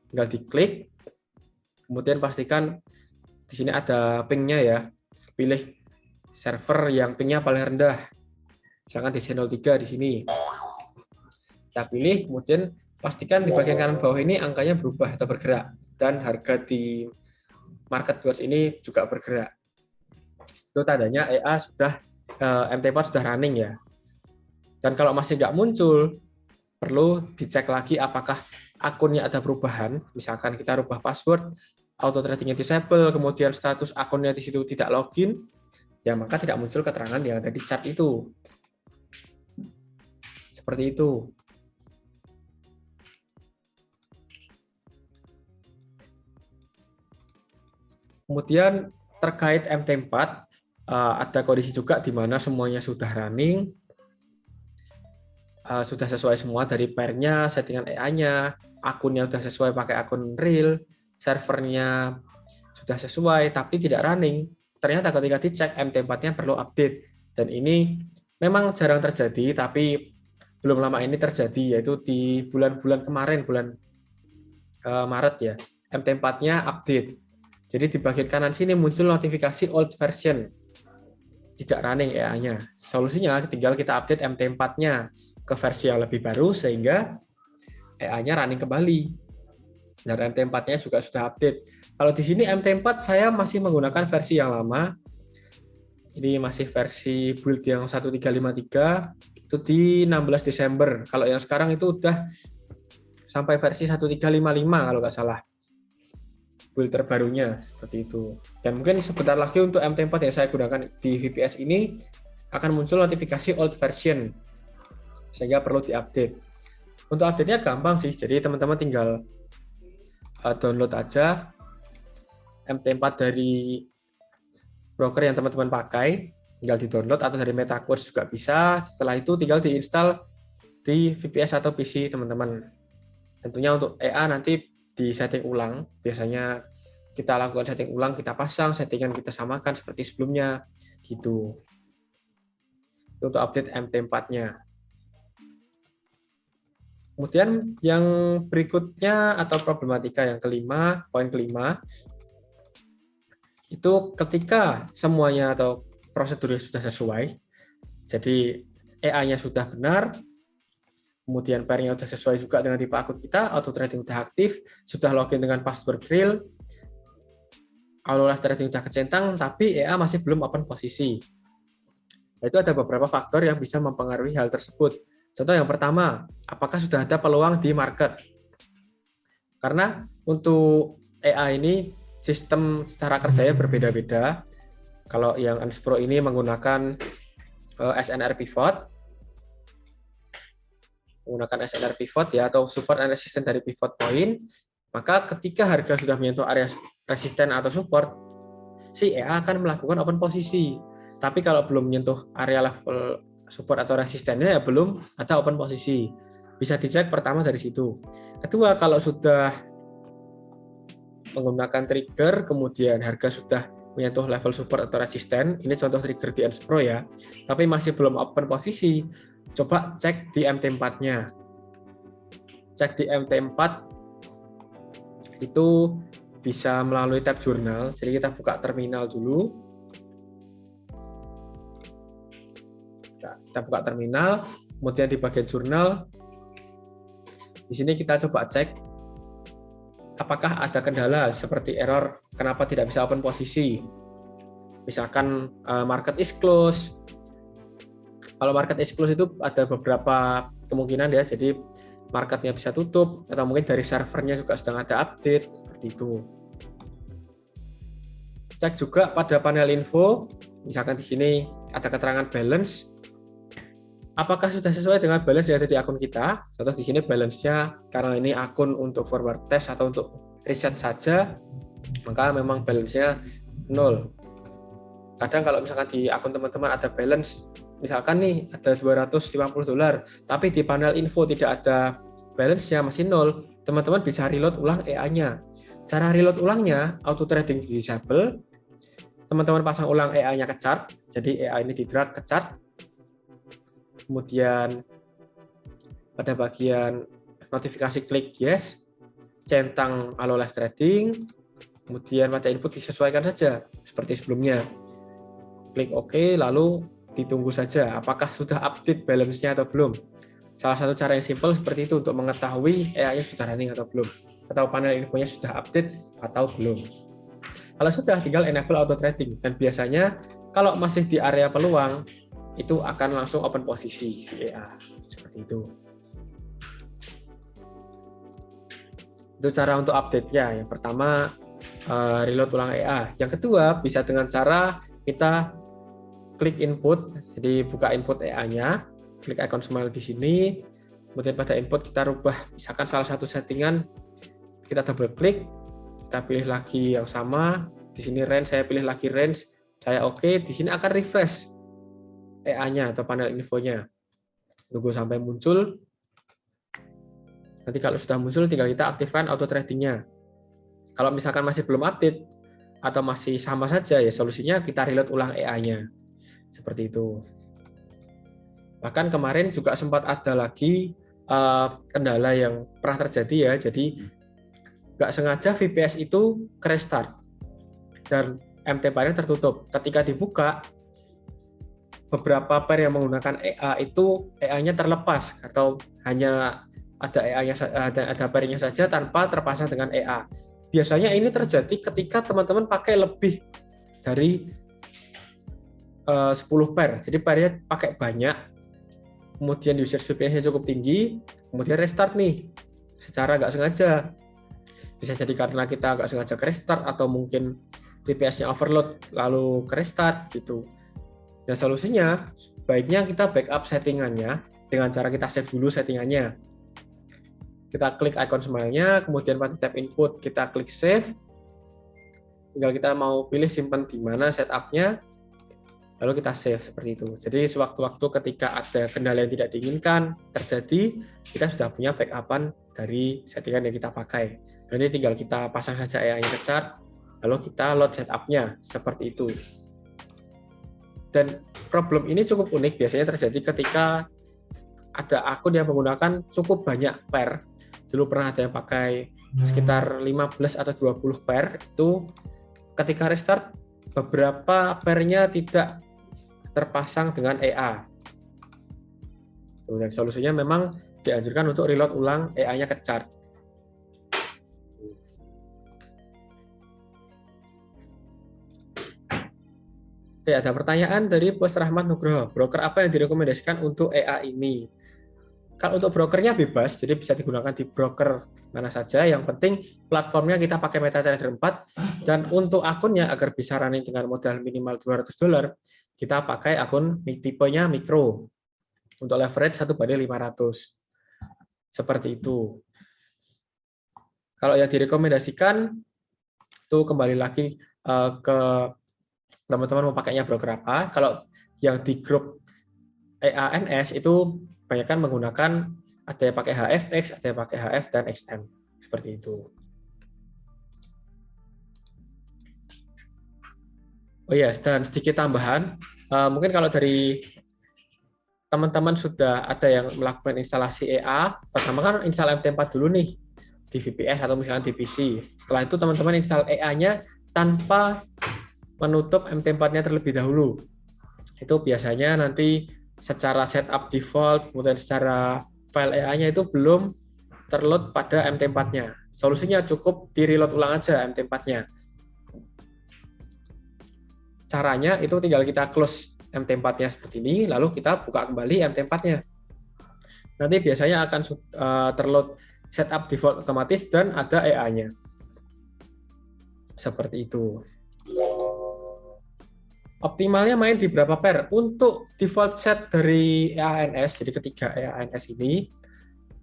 tinggal diklik, kemudian pastikan di sini ada ping-nya ya, pilih server yang ping-nya paling rendah, misalkan di C03 di sini. Kita pilih, kemudian pastikan di bagian kanan bawah ini angkanya berubah atau bergerak, dan harga di market close ini juga bergerak. Itu tandanya EA sudah MT4 sudah running ya. Dan kalau masih nggak muncul, perlu dicek lagi apakah akunnya ada perubahan. Misalkan kita rubah password, auto tradingnya disable, kemudian status akunnya di situ tidak login, ya maka tidak muncul keterangan yang ada di chart itu. Seperti itu. Kemudian terkait MT4, ada kondisi juga di mana semuanya sudah running, sudah sesuai semua dari pair-nya, settingan EA-nya, akunnya sudah sesuai pakai akun real, servernya sudah sesuai, tapi tidak running. Ternyata ketika dicek MT4-nya perlu update. Dan ini memang jarang terjadi, tapi belum lama ini terjadi, yaitu di bulan-bulan kemarin, bulan Maret ya, MT4-nya update. Jadi di bagian kanan sini muncul notifikasi old version, tidak running EA-nya. Solusinya tinggal kita update MT4-nya ke versi yang lebih baru sehingga EA-nya running kembali. Dan MT4-nya juga sudah update. Kalau di sini MT4 saya masih menggunakan versi yang lama. Ini masih versi build yang 1353 itu di 16 Desember. Kalau yang sekarang itu udah sampai versi 1355 kalau nggak salah. Build terbarunya seperti itu. Dan mungkin sebentar lagi untuk MT4 yang saya gunakan di VPS ini akan muncul notifikasi old version, sehingga perlu diupdate. Untuk update-nya gampang sih, jadi teman-teman tinggal download aja MT4 dari broker yang teman-teman pakai, tinggal di-download atau dari MetaQuest juga bisa. Setelah itu tinggal diinstal di VPS atau PC teman-teman. Tentunya untuk EA nanti di setting ulang, biasanya kita lakukan setting ulang, kita pasang, settingan kita samakan seperti sebelumnya, gitu. Itu untuk update MT4-nya. Kemudian yang berikutnya atau problematika yang kelima, poin kelima, itu ketika semuanya atau prosedurnya sudah sesuai, jadi EA-nya sudah benar, kemudian pair-nya sudah sesuai juga dengan tipe akun kita, auto trading sudah aktif, sudah login dengan password real, auto live trading sudah kecentang, tapi EA masih belum open posisi. Nah, itu ada beberapa faktor yang bisa mempengaruhi hal tersebut. Contoh yang pertama, apakah sudah ada peluang di market? Karena untuk EA ini sistem secara kerjanya berbeda-beda. Kalau yang Unspro ini menggunakan SNR pivot, ya, atau support and resistance dari pivot point, maka ketika harga sudah menyentuh area resisten atau support, si EA akan melakukan open posisi. Tapi kalau belum menyentuh area level support atau resistennya, ya belum ada open posisi. Bisa dicek pertama dari situ. Kedua, kalau sudah menggunakan trigger, kemudian harga sudah menyentuh level support atau resisten, ini contoh trigger di Unspro ya, tapi masih belum open posisi, coba cek di MT4-nya. Cek di MT4 itu bisa melalui tab jurnal. Jadi kita buka terminal dulu. Kita buka terminal, kemudian di bagian jurnal, di sini kita coba cek apakah ada kendala seperti error, kenapa tidak bisa open posisi. Misalkan market is close. Kalau market is close itu ada beberapa kemungkinan ya, jadi marketnya bisa tutup, atau mungkin dari servernya juga sedang ada update, seperti itu. Cek juga pada panel info, misalkan di sini ada keterangan balance, apakah sudah sesuai dengan balance yang ada di akun kita. Contoh di sini balance-nya, karena ini akun untuk forward test atau untuk riset saja, maka memang balance-nya 0. Kadang kalau misalkan di akun teman-teman ada balance, misalkan nih ada $250, tapi di panel info tidak ada balance-nya, masih 0, teman-teman bisa reload ulang EA-nya. Cara reload ulangnya, auto trading di disable, teman-teman pasang ulang EA-nya ke chart, jadi EA ini di drag ke chart, kemudian pada bagian notifikasi klik yes, centang auto live trading, kemudian pada input disesuaikan saja seperti sebelumnya. Klik OK, lalu ditunggu saja apakah sudah update balance-nya atau belum. Salah satu cara yang simpel seperti itu untuk mengetahui EA-nya sudah running atau belum, atau panel infonya sudah update atau belum. Kalau sudah, tinggal enable auto trading. Dan biasanya kalau masih di area peluang, itu akan langsung open posisi si EA. Seperti itu. Itu cara untuk update-nya. Yang pertama, reload ulang EA. Yang kedua, bisa dengan cara kita klik input, jadi buka input EA-nya, klik icon smile di sini, kemudian pada input kita rubah, misalkan salah satu settingan, kita double klik, kita pilih lagi yang sama, di sini range, saya pilih lagi range, saya oke, di sini akan refresh EA-nya atau panel infonya. Tunggu sampai muncul. Nanti kalau sudah muncul, tinggal kita aktifkan auto trading-nya. Kalau misalkan masih belum update atau masih sama saja, ya solusinya kita reload ulang EA-nya. Seperti itu. Bahkan kemarin juga sempat ada lagi kendala yang pernah terjadi ya. Jadi nggak sengaja VPS itu restart dan MT-pairnya tertutup. Ketika dibuka, beberapa pair yang menggunakan EA itu EA-nya terlepas atau hanya ada EA-nya, ada pairnya saja tanpa terpasang dengan EA. Biasanya ini terjadi ketika teman-teman pakai lebih dari 10 pair. Jadi pairnya pakai banyak, kemudian usage VPS-nya cukup tinggi, kemudian restart nih secara nggak sengaja. Bisa jadi karena kita nggak sengaja restart atau mungkin VPS-nya overload lalu restart gitu. Nah, solusinya baiknya kita backup settingannya dengan cara kita save dulu settingannya. Kita klik icon smile-nya, kemudian pada tab input kita klik save. Tinggal kita mau pilih simpan di mana setup-nya, lalu kita save seperti itu. Jadi sewaktu-waktu ketika ada kendala yang tidak diinginkan terjadi, kita sudah punya backup-an dari settingan yang kita pakai. Nanti tinggal kita pasang saja EA-nya ke chart, lalu kita load setup-nya seperti itu. Dan problem ini cukup unik, biasanya terjadi ketika ada akun yang menggunakan cukup banyak pair. Dulu pernah ada yang pakai sekitar 15 atau 20 pair, itu ketika restart beberapa pairnya tidak terpasang dengan EA. Dan solusinya memang dianjurkan untuk reload ulang EA-nya ke chart. Oke, ada pertanyaan dari Bos Rahmat Nugroho. Broker apa yang direkomendasikan untuk EA ini? Kalau untuk brokernya bebas, jadi bisa digunakan di broker mana saja. Yang penting platformnya kita pakai MetaTrader 4. Dan untuk akunnya agar bisa running dengan modal minimal $200, kita pakai akun tipenya mikro. Untuk leverage 1:500. Seperti itu. Kalau yang direkomendasikan, itu kembali lagi ke teman-teman mau pakainya broker apa. Kalau yang di grup EANS itu kebanyakan menggunakan, ada yang pakai HFX, ada yang pakai HF dan XM. Seperti itu. Oh iya, dan sedikit tambahan, mungkin kalau dari teman-teman sudah ada yang melakukan instalasi EA, pertama kan install MT4 dulu nih, di VPS atau misalnya di PC. Setelah itu teman-teman install EA-nya tanpa menutup MT4-nya terlebih dahulu. Itu biasanya nanti secara setup default, kemudian secara file EA-nya itu belum terload pada MT4-nya. Solusinya cukup di-reload ulang aja MT4-nya. Caranya itu tinggal kita close MT4-nya seperti ini, lalu kita buka kembali MT4-nya. Nanti biasanya akan terload setup default otomatis dan ada EA-nya. Seperti itu. Optimalnya main di berapa pair? Untuk default set dari EANS, jadi ketiga EANS ini,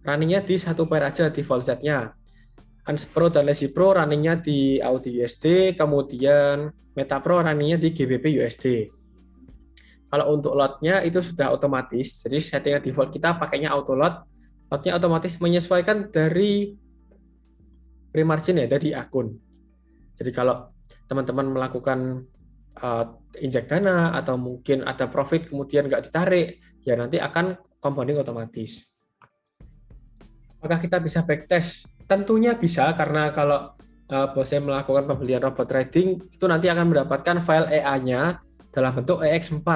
runningnya di satu pair aja default setnya. Ans Pro dan Lazy Pro runningnya di AUD USD, kemudian Meta Pro runningnya di GBP USD. Kalau untuk load-nya itu sudah otomatis, jadi settingan default kita pakainya auto load, load-nya otomatis menyesuaikan dari pre-margin ya, dari akun. Jadi kalau teman-teman melakukan injek dana atau mungkin ada profit kemudian nggak ditarik, ya nanti akan compounding otomatis. Apakah kita bisa backtest? Tentunya bisa, karena kalau bosnya melakukan pembelian robot trading itu nanti akan mendapatkan file EA-nya dalam bentuk EX4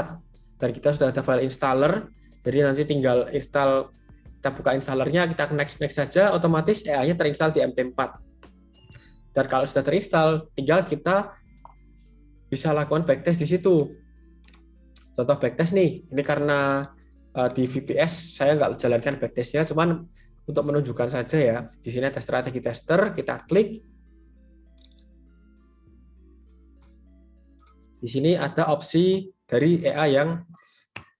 dan kita sudah ada file installer, jadi nanti tinggal install, kita buka installernya, kita next saja, otomatis EA-nya terinstall di MT4. Dan kalau sudah terinstall, tinggal kita bisa lakukan backtest di situ. Contoh backtest nih, ini karena di VPS saya nggak jalankan backtestnya, cuman untuk menunjukkan saja ya. Di sini ada strategi tester, kita klik. Di sini ada opsi dari EA yang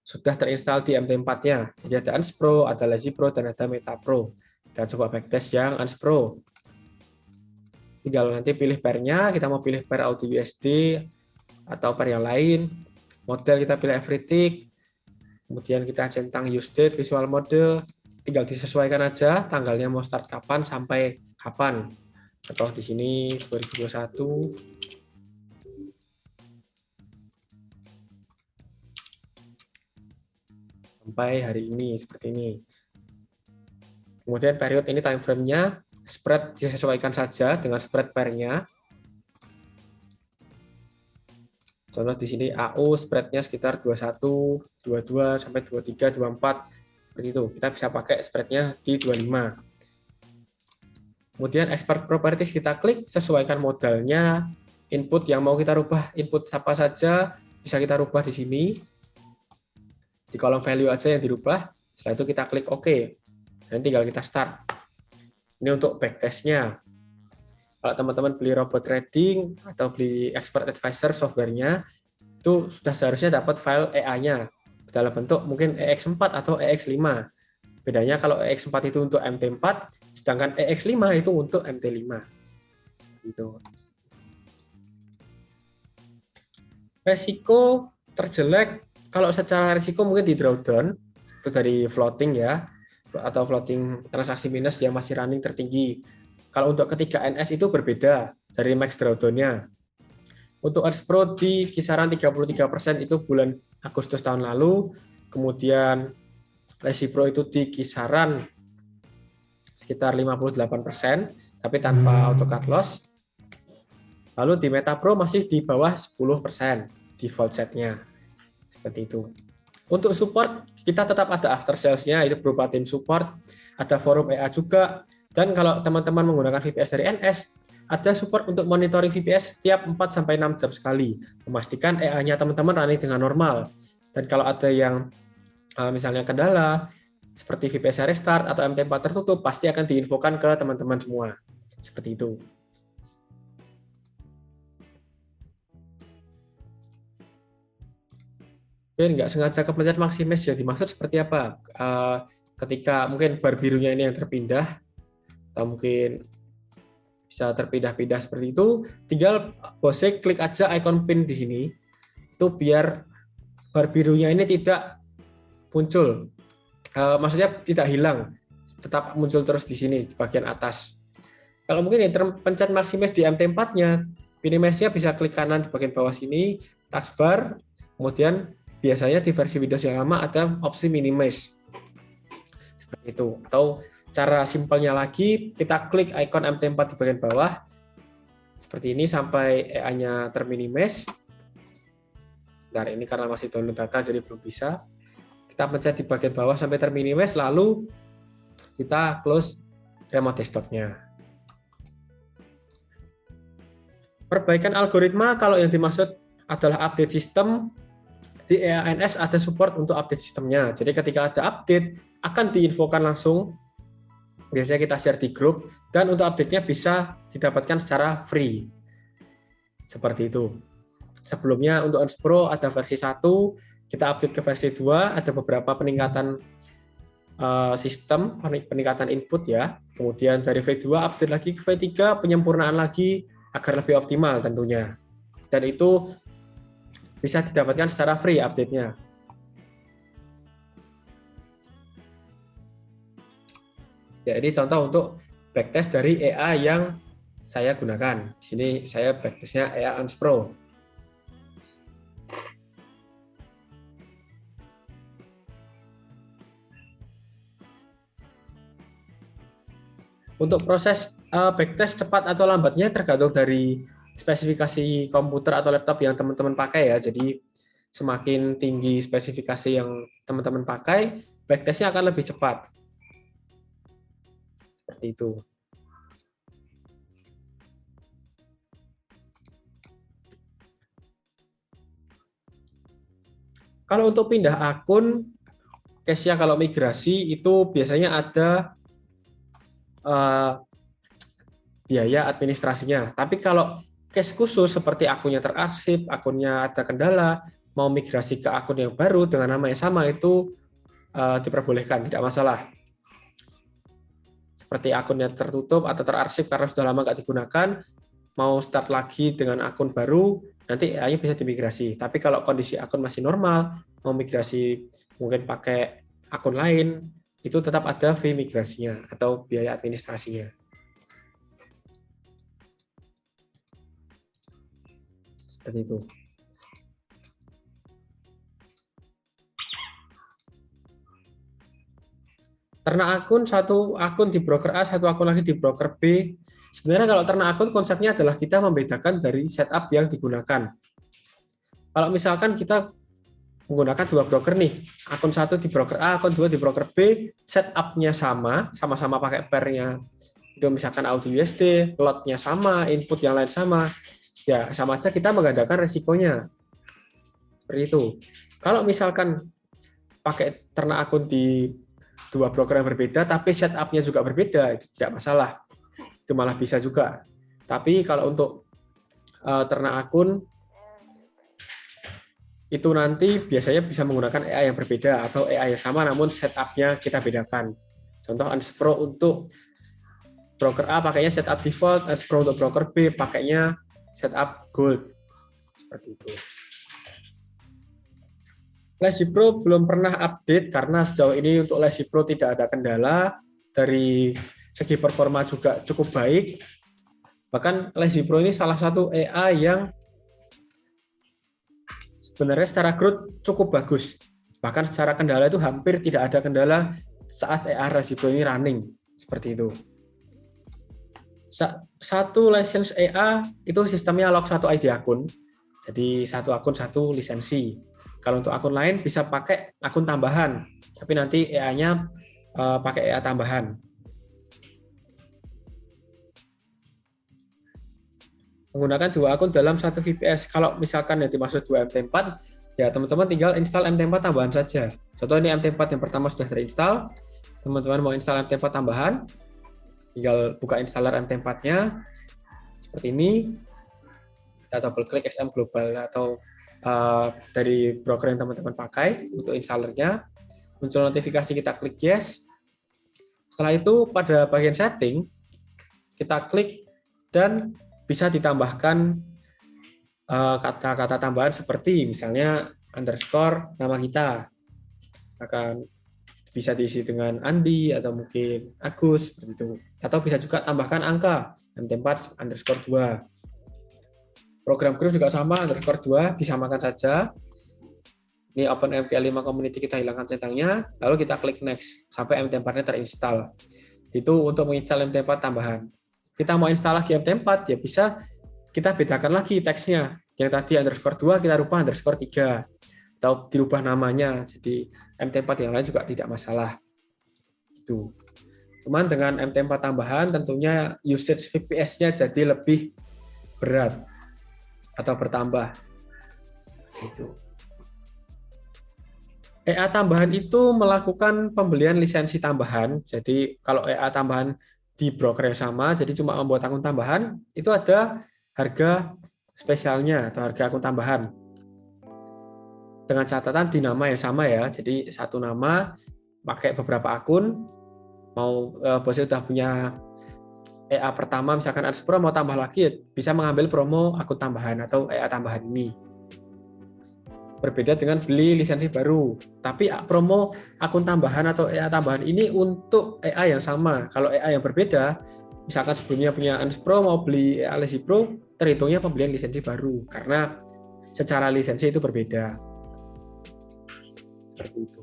sudah terinstall di MT4-nya. Jadi ada ANS Pro, ada Lazy Pro, dan ada Meta Pro. Kita coba backtest yang ANS Pro. Tinggal nanti pilih pair-nya, kita mau pilih pair Audio USD atau pair yang lain. Model kita pilih Everything. Kemudian kita centang use date, visual mode, tinggal disesuaikan aja tanggalnya mau start kapan sampai kapan. Contoh di sini 2021 sampai hari ini seperti ini. Kemudian period ini time frame-nya, spread disesuaikan saja dengan spread pair-nya. Contoh di sini AU spread-nya sekitar 21, 22 sampai 23, 24 seperti itu. Kita bisa pakai spread-nya di 25. Kemudian expert properties kita klik, sesuaikan modalnya, input yang mau kita rubah, input apa saja bisa kita rubah di sini. Di kolom value aja yang dirubah. Setelah itu kita klik OK. Dan tinggal kita start. Ini untuk backtest-nya. Kalau teman-teman beli robot trading atau beli expert advisor software-nya, itu sudah seharusnya dapat file EA-nya dalam bentuk mungkin EX4 atau EX5. Bedanya kalau EX4 itu untuk MT4, sedangkan EX5 itu untuk MT5. Gitu. Resiko terjelek, kalau secara resiko mungkin di drawdown, itu dari floating ya, atau floating transaksi minus yang masih running tertinggi. Kalau untuk ketiga NS itu berbeda dari max drawdown-nya. Untuk ANS Pro di kisaran 33% itu bulan Agustus tahun lalu, kemudian Lazy Pro itu di kisaran sekitar 58%, tapi tanpa auto cut loss. Lalu di Meta Pro masih di bawah 10% default setnya. Seperti itu. Untuk support, kita tetap ada after sales-nya, itu berupa tim support, ada forum EA juga, dan kalau teman-teman menggunakan VPS dari NS, ada support untuk monitoring VPS setiap 4-6 jam sekali, memastikan EA-nya teman-teman running dengan normal. Dan kalau ada yang misalnya kendala, seperti VPS restart atau MT4 tertutup, pasti akan diinfokan ke teman-teman semua. Seperti itu. Oke, nggak sengaja kepencet maximis ya, dimaksud seperti apa? Ketika mungkin bar birunya ini yang terpindah, atau mungkin bisa terpindah-pindah seperti itu, tinggal bosnya klik aja icon pin di sini, itu biar bar birunya ini tidak muncul, maksudnya tidak hilang, tetap muncul terus di sini di bagian atas. Kalau mungkin yang terpencet maximis di MT4-nya, minimize-nya bisa klik kanan di bagian bawah sini, taskbar, kemudian biasanya di versi Windows yang lama ada opsi minimize. Seperti itu. Atau cara simpelnya lagi, kita klik icon MT4 di bagian bawah, seperti ini sampai EA-nya terminimize. Bentar, ini karena masih download data jadi belum bisa. Kita pencet di bagian bawah sampai terminimize, lalu kita close remote desktop-nya. Perbaikan algoritma, kalau yang dimaksud adalah update sistem, di EANS ada support untuk update sistemnya. Jadi ketika ada update, akan diinfokan langsung. Biasanya kita share di grup, dan untuk update-nya bisa didapatkan secara free. Seperti itu. Sebelumnya untuk ANS Pro ada versi 1, kita update ke versi 2, ada beberapa peningkatan sistem, peningkatan input ya. Kemudian dari V2 update lagi ke V3, penyempurnaan lagi agar lebih optimal tentunya. Dan itu bisa didapatkan secara free update-nya. Ya, ini contoh untuk backtest dari EA yang saya gunakan. Di sini saya backtest-nya EA ANS Pro. Untuk proses backtest cepat atau lambatnya tergantung dari spesifikasi komputer atau laptop yang teman-teman pakai ya. Jadi semakin tinggi spesifikasi yang teman-teman pakai, backtest-nya akan lebih cepat. Seperti itu. Kalau untuk pindah akun, case-nya kalau migrasi itu biasanya ada biaya administrasinya. Tapi kalau case khusus seperti akunnya terarsip, akunnya ada kendala, mau migrasi ke akun yang baru dengan nama yang sama itu diperbolehkan, tidak masalah. Seperti akunnya tertutup atau terarsip karena sudah lama nggak digunakan, mau start lagi dengan akun baru, nanti AI bisa dimigrasi. Tapi kalau kondisi akun masih normal, mau migrasi mungkin pakai akun lain, itu tetap ada fee migrasinya atau biaya administrasinya. Seperti itu. Ternak akun, satu akun di broker A, satu akun lagi di broker B. Sebenarnya kalau ternak akun konsepnya adalah kita membedakan dari setup yang digunakan. Kalau misalkan kita menggunakan dua broker nih, akun satu di broker A, akun dua di broker B, setup-nya sama-sama pakai pair-nya. Itu misalkan audio USD, lot-nya sama, input yang lain sama, ya sama aja kita menggandakan resikonya. Seperti itu. Kalau misalkan pakai ternak akun di dua broker yang berbeda, tapi setup-nya juga berbeda, itu tidak masalah. Itu malah bisa juga. Tapi kalau untuk ternak akun, itu nanti biasanya bisa menggunakan AI yang berbeda atau AI yang sama namun setup-nya kita bedakan. Contoh Unspro untuk broker A pakainya setup default, Unspro untuk broker B pakainya setup gold. Seperti itu. LazyPro belum pernah update karena sejauh ini untuk LazyPro tidak ada kendala, dari segi performa juga cukup baik. Bahkan LazyPro ini salah satu AI yang sebenarnya secara growth cukup bagus. Bahkan secara kendala itu hampir tidak ada kendala saat AI LazyPro ini running. Seperti itu. Satu license AI itu sistemnya lock satu ID akun. Jadi satu akun satu lisensi. Kalau untuk akun lain bisa pakai akun tambahan, tapi nanti AI-nya pakai AI tambahan. Menggunakan dua akun dalam satu VPS. Kalau misalkan yang dimaksud 2 MT4, ya teman-teman tinggal install MT4 tambahan saja. Contoh ini MT4 yang pertama sudah terinstall, teman-teman mau install MT4 tambahan, tinggal buka installer MT4-nya, seperti ini, kita double klik XM Global atau dari broker yang teman-teman pakai untuk installernya, muncul notifikasi, kita klik yes. Setelah itu pada bagian setting kita klik dan bisa ditambahkan kata-kata tambahan seperti misalnya underscore nama kita, akan bisa diisi dengan Andi atau mungkin Agus seperti itu, atau bisa juga tambahkan angka MT4 underscore 2. Program group juga sama, underscore 2, disamakan saja. Ini Open MT5 Community kita hilangkan centangnya, lalu kita klik next, sampai MT4-nya terinstall. Itu untuk menginstal MT4 tambahan. Kita mau install lagi MT4, ya bisa kita bedakan lagi teksnya. Yang tadi underscore 2, kita rubah underscore 3. Atau dirubah namanya, jadi MT4 yang lain juga tidak masalah. Itu. Cuman dengan MT4 tambahan, tentunya usage VPS-nya jadi lebih berat atau bertambah. Gitu. EA tambahan itu melakukan pembelian lisensi tambahan. Jadi kalau EA tambahan di broker yang sama, jadi cuma membuat akun tambahan, itu ada harga spesialnya atau harga akun tambahan. Dengan catatan di nama yang sama ya. Jadi satu nama pakai beberapa akun. Mau bosnya sudah punya EA pertama, misalkan Unspro mau tambah lagi, bisa mengambil promo akun tambahan atau EA tambahan ini. Berbeda dengan beli lisensi baru. Tapi promo akun tambahan atau EA tambahan ini untuk EA yang sama. Kalau EA yang berbeda, misalkan sebelumnya punya Unspro mau beli EA LazyPro, terhitungnya pembelian lisensi baru. Karena secara lisensi itu berbeda. Seperti itu.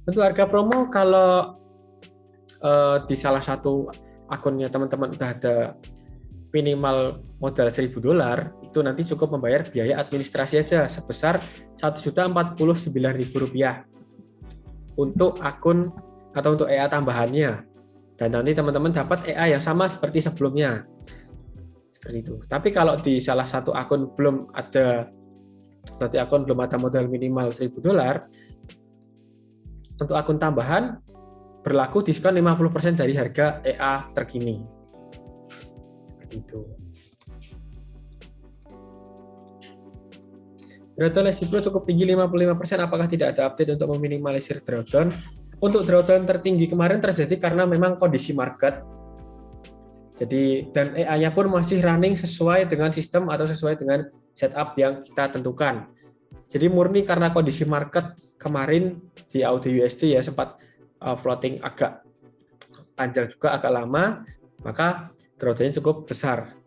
Untuk harga promo, kalau di salah satu akunnya teman-teman udah ada minimal modal $1.000, itu nanti cukup membayar biaya administrasi aja sebesar Rp1.049.000 untuk akun atau untuk EA tambahannya. Dan nanti teman-teman dapat EA yang sama seperti sebelumnya. Seperti itu. Tapi kalau di salah satu akun belum ada berarti akun belum ada modal minimal $1.000, untuk akun tambahan berlaku diskon 50% dari harga EA terkini. Seperti itu. Drawdown Lazy Pro cukup tinggi 55%. Apakah tidak ada update untuk meminimalisir drawdown? Untuk drawdown tertinggi kemarin terjadi karena memang kondisi market. Jadi dan EA-nya pun masih running sesuai dengan sistem atau sesuai dengan setup yang kita tentukan. Jadi murni karena kondisi market kemarin di AUD USD ya sempat floating agak panjang juga, agak lama, maka drawdown-nya cukup besar.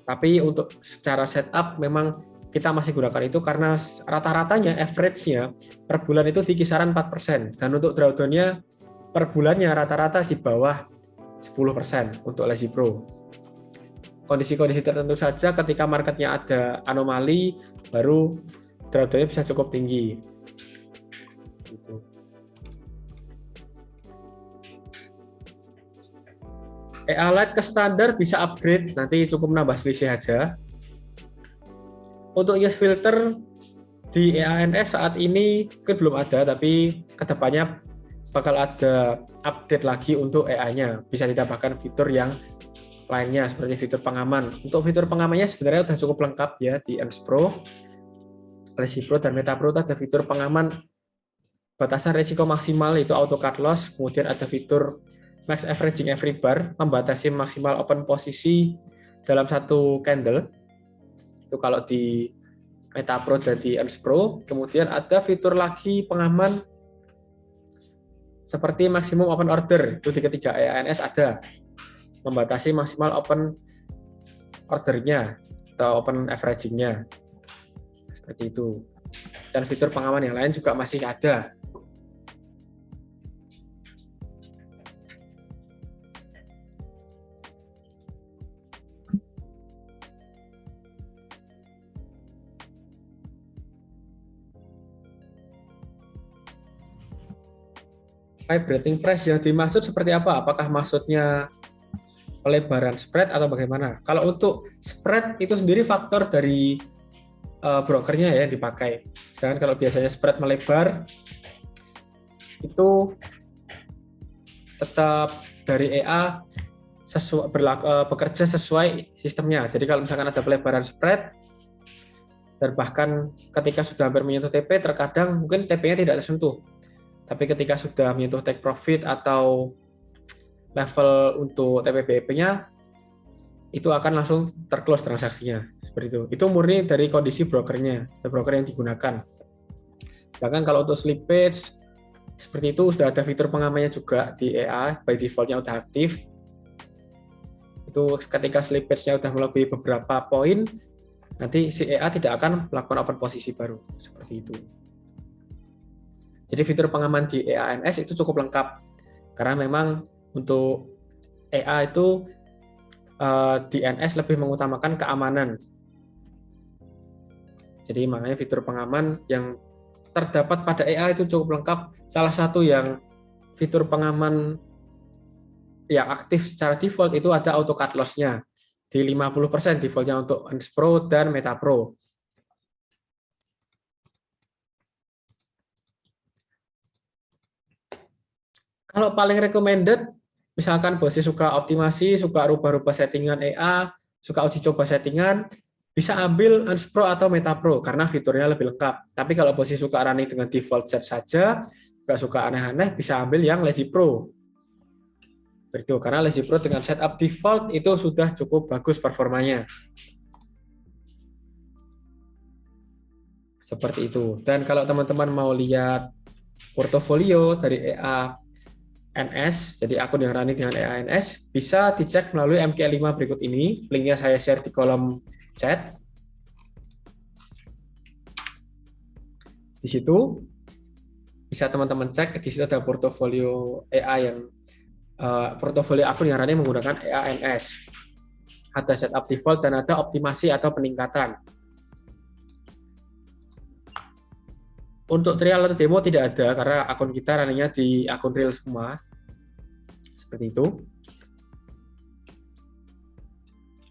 Tapi untuk secara setup memang kita masih gunakan itu karena rata-ratanya, average-nya per bulan itu di kisaran 4%. Dan untuk drawdown-nya per bulannya rata-rata di bawah 10% untuk Lazy Pro. Kondisi-kondisi tertentu saja ketika marketnya ada anomali, baru drawdown-nya bisa cukup tinggi. Gitu. EA Lite ke standar bisa upgrade, nanti cukup nambah selisih aja. Untuk use filter di EANS saat ini mungkin belum ada, tapi kedepannya bakal ada update lagi untuk EA-nya. Bisa ditambahkan fitur yang lainnya seperti fitur pengaman. Untuk fitur pengamannya sebenarnya sudah cukup lengkap ya di ENS Pro, Lazy Pro dan Meta Pro. Ada fitur pengaman batasan risiko maksimal itu auto cut loss, kemudian ada fitur max averaging every bar, membatasi maksimal open posisi dalam satu candle. Itu kalau di Meta Pro dan di ENS Pro. Kemudian ada fitur lagi pengaman seperti maksimum open order, itu di ketiga EANS ada, membatasi maksimal open ordernya atau open averaging-nya. Seperti itu. Dan fitur pengaman yang lain juga masih ada. Vibrating price yang dimaksud seperti apa? Apakah maksudnya pelebaran spread atau bagaimana? Kalau untuk spread itu sendiri faktor dari brokernya ya yang dipakai. Sedangkan kalau biasanya spread melebar itu tetap dari EA bekerja sesuai sistemnya. Jadi kalau misalkan ada pelebaran spread dan bahkan ketika sudah hampir menyentuh TP, terkadang mungkin TP-nya tidak tersentuh. Tapi ketika sudah menyentuh take profit atau level untuk TPBP-nya, itu akan langsung terclose transaksinya. Seperti itu. Itu murni dari kondisi brokernya, broker yang digunakan. Sedangkan kalau untuk slippage, seperti itu sudah ada fitur pengamannya juga di EA, by default-nya sudah aktif. Itu ketika slippage-nya sudah melebihi beberapa poin, nanti si EA tidak akan melakukan open posisi baru. Seperti itu. Jadi fitur pengaman di EANS itu cukup lengkap karena memang untuk EA itu di NS lebih mengutamakan keamanan. Jadi makanya fitur pengaman yang terdapat pada EA itu cukup lengkap. Salah satu yang fitur pengaman yang aktif secara default itu ada auto cut loss-nya di 50% default-nya untuk ENS Pro dan Meta Pro. Kalau paling recommended, misalkan bosnya suka optimasi, suka rubah-rubah settingan EA, suka uji coba settingan, bisa ambil ENS Pro atau Meta Pro karena fiturnya lebih lengkap. Tapi kalau bosnya suka running dengan default set saja, nggak suka aneh-aneh, bisa ambil yang Lazy Pro. Begitu, karena Lazy Pro dengan setup default itu sudah cukup bagus performanya. Seperti itu. Dan kalau teman-teman mau lihat portofolio dari EANS, jadi akun yang running dengan EANS, bisa dicek melalui MK5 berikut ini. Linknya saya share di kolom chat. Di situ bisa teman-teman cek, di situ ada portofolio EA yang portofolio akun yang running menggunakan EANS. Ada setup default dan ada optimasi atau peningkatan. Untuk trial atau demo tidak ada karena akun kita runningnya di akun real semua. Seperti itu.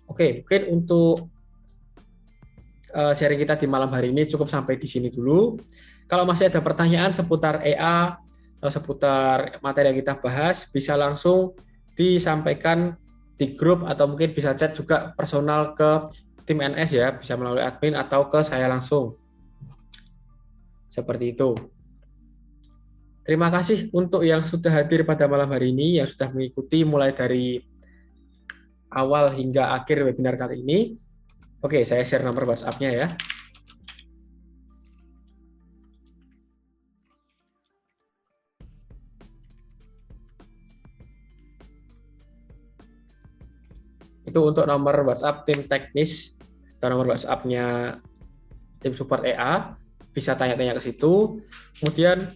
Oke, mungkin untuk sharing kita di malam hari ini cukup sampai di sini dulu. Kalau masih ada pertanyaan seputar EA atau seputar materi yang kita bahas, bisa langsung disampaikan di grup atau mungkin bisa chat juga personal ke tim NS ya, bisa melalui admin atau ke saya langsung. Seperti itu. Terima kasih untuk yang sudah hadir pada malam hari ini, yang sudah mengikuti mulai dari awal hingga akhir webinar kali ini. Oke, saya share nomor WhatsApp-nya ya. Itu untuk nomor WhatsApp tim teknis atau nomor WhatsApp-nya tim support EA. Bisa tanya-tanya ke situ. Kemudian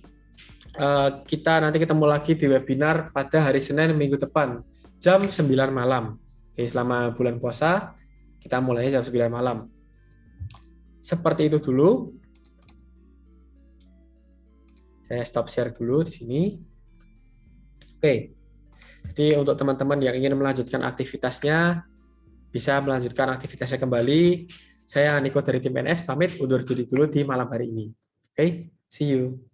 kita nanti ketemu lagi di webinar pada hari Senin minggu depan, jam 9 malam. Oke, selama bulan puasa, kita mulainya jam 9 malam. Seperti itu dulu. Saya stop share dulu di sini. Oke. Jadi untuk teman-teman yang ingin melanjutkan aktivitasnya, bisa melanjutkan aktivitasnya kembali. Saya Niko dari tim NS, pamit undur diri dulu di malam hari ini. Oke, see you.